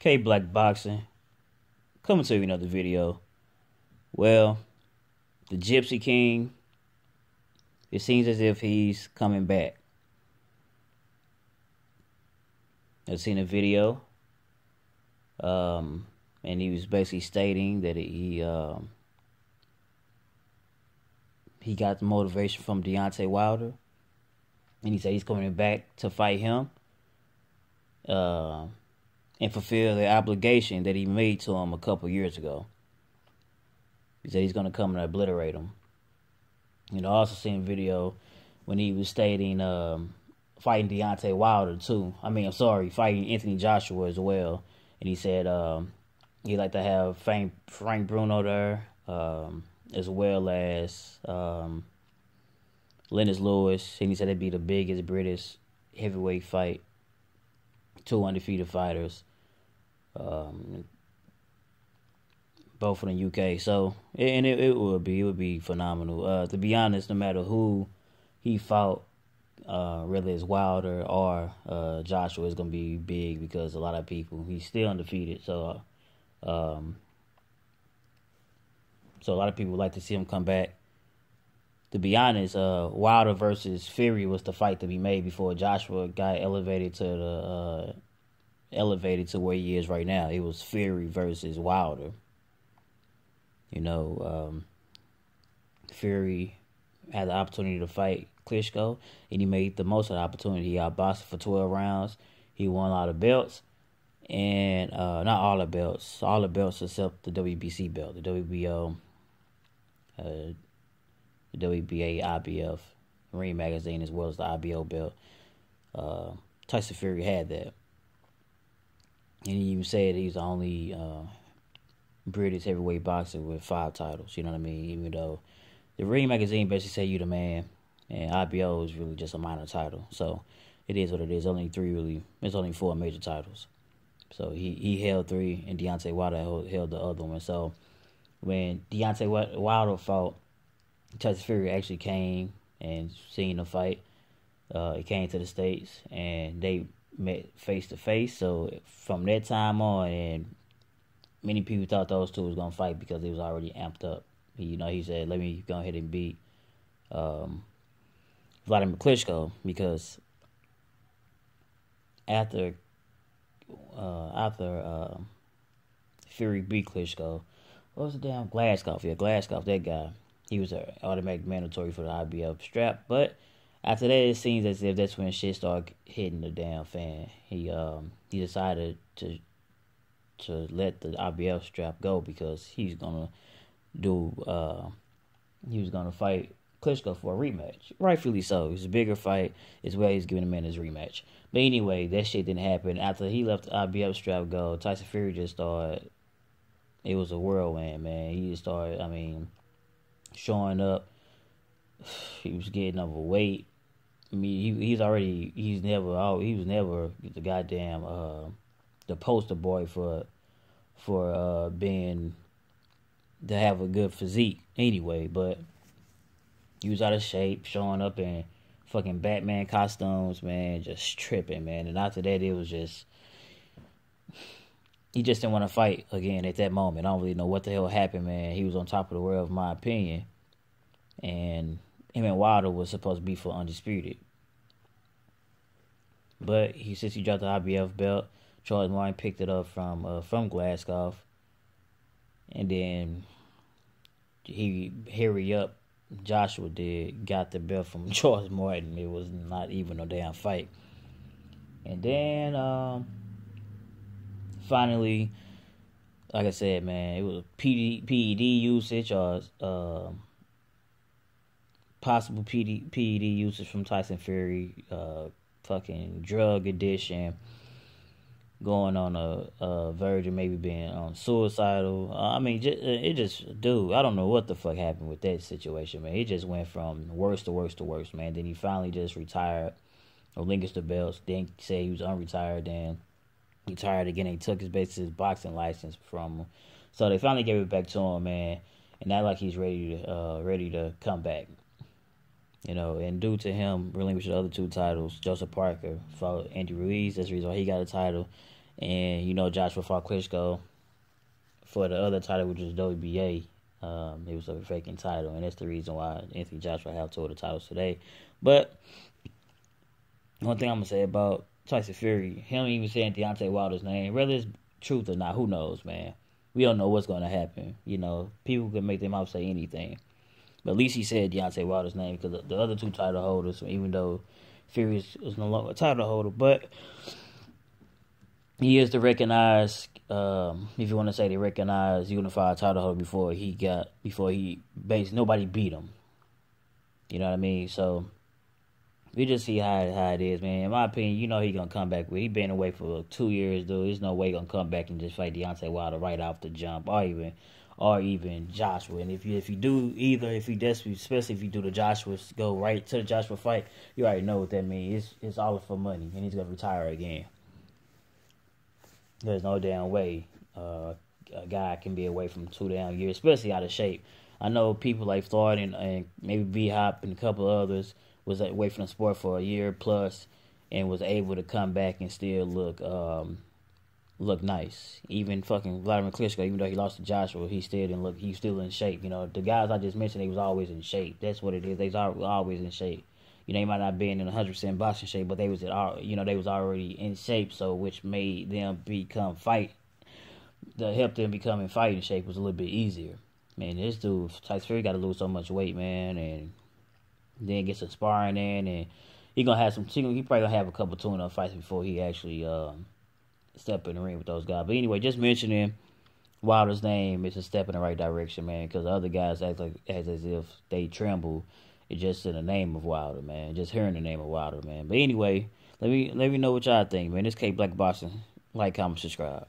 K Black Boxing, coming to you another video. Well, the Gypsy King, it seems as if he's coming back. I've seen a video, and he was basically stating that he got the motivation from Deontay Wilder, and he said he's coming back to fight him, and fulfill the obligation that he made to him a couple years ago. He said he's going to come and obliterate him. I also seen a video when he was stating fighting Deontay Wilder too. Fighting Anthony Joshua as well. And he said he'd like to have Frank Bruno there, as well as Lennox Lewis. And he said it'd be the biggest British heavyweight fight. 2 undefeated fighters. Both from the UK. So, and it would be phenomenal. To be honest, no matter who he fought, whether it's Wilder or Joshua, is going to be big because a lot of people, he's still undefeated. So a lot of people would like to see him come back. To be honest, Wilder versus Fury was the fight to be made before Joshua got elevated to where he is right now. It was Fury versus Wilder. Fury had the opportunity to fight Klitschko, and he made the most of the opportunity. He outboxed for 12 rounds. He won a lot of belts, and not all the belts except the WBC belt, the WBO, the WBA, IBF, Ring Magazine, as well as the IBO belt. Tyson Fury had that. And he even said he's the only British heavyweight boxer with 5 titles. You know what I mean? Even though the Ring Magazine basically say you the man, and IBO is really just a minor title. So it is what it is. It's only 4 major titles. So he held 3, and Deontay Wilder held the other one. So when Deontay Wilder fought, Tyson Fury actually came and seen the fight. He came to the States, and they met face to face. So from that time on, and many people thought those two was gonna fight because they was already amped up. He said, "Let me go ahead and beat Vladimir Klitschko," because after Fury beat Klitschko, what was the damn Glasgow? Yeah, Glasgow, that guy. He was an automatic mandatory for the IBF strap. But after that, it seems as if that's when shit started hitting the damn fan. He decided to let the IBF strap go because he was gonna fight Klitschko for a rematch. Rightfully so. It was a bigger fight as well. He's giving him in his rematch. But anyway, that shit didn't happen. After he left the IBF strap go, Tyson Fury just started. It was a whirlwind, man. He just started. Showing up. He was getting overweight. He was never the goddamn the poster boy for being to have a good physique anyway, but he was out of shape, showing up in fucking Batman costumes, man, just tripping, man. And after that, it was just he just didn't want to fight again at that moment. I don't really know what the hell happened, man. He was on top of the world, in my opinion. And him and Wilder was supposed to be for undisputed. But since he dropped the IBF belt, Charles Martin picked it up from Glasgow. And then Joshua got the belt from Charles Martin. It was not even a damn fight. And then finally, like I said, man, it was PED usage or possible PED usage from Tyson Fury, fucking drug addiction, going on a verge of maybe being suicidal. Dude, I don't know what the fuck happened with that situation, man. It just went from worse to worse to worse, man. Then he finally just retired, relinquished the belts, then said he was unretired, then retired again. He took his boxing license from him. So they finally gave it back to him, man, and not like he's ready to come back. And due to him relinquishing the other 2 titles, Joseph Parker fought Andy Ruiz. As a result, he got a title. And Joshua fought Klitschko for the other title, which was WBA. It was a faking title, and that's the reason why Anthony Joshua have two of the titles today. But one thing I'm gonna say about Tyson Fury, him even saying Deontay Wilder's name, whether it's truth or not, who knows, man. We don't know what's gonna happen. People can make their mouth say anything. But at least he said Deontay Wilder's name, because the other two title holders, even though Fury was no longer a title holder, but he is the recognized, if you want to say the recognized unified title holder before nobody beat him. You know what I mean? So we just see how it is, man. In my opinion, he gonna come back he been away for 2 years, dude. There's no way he gonna come back and just fight Deontay Wilder right off the jump, or even Joshua. And if you do either, especially if you do the Joshua, go right to the Joshua fight, you already know what that means. It's all for money, and he's gonna retire again. There's no damn way a guy can be away from 2 damn years, especially out of shape. I know people like Floyd and maybe B-Hop and a couple others was away from the sport for a year plus and was able to come back and still look nice. Even fucking Vladimir Klitschko, even though he lost to Joshua, he's still in shape. The guys I just mentioned, they was always in shape. That's what it is. They was always in shape. They might not be in 100% boxing shape, but they was already in shape, so which made them help them become in fighting shape was a little bit easier. Man, this dude, Tyson Fury, got to lose so much weight, man, and then get some sparring in, and he probably gonna have a couple tune-up fights before he actually step in the ring with those guys. But anyway, just mentioning Wilder's name is a step in the right direction, man, because the other guys act as if they tremble. It's just in the name of Wilder, man. Just hearing the name of Wilder, man. But anyway, let me know what y'all think, man. This K Black Boxing. Like, comment, subscribe.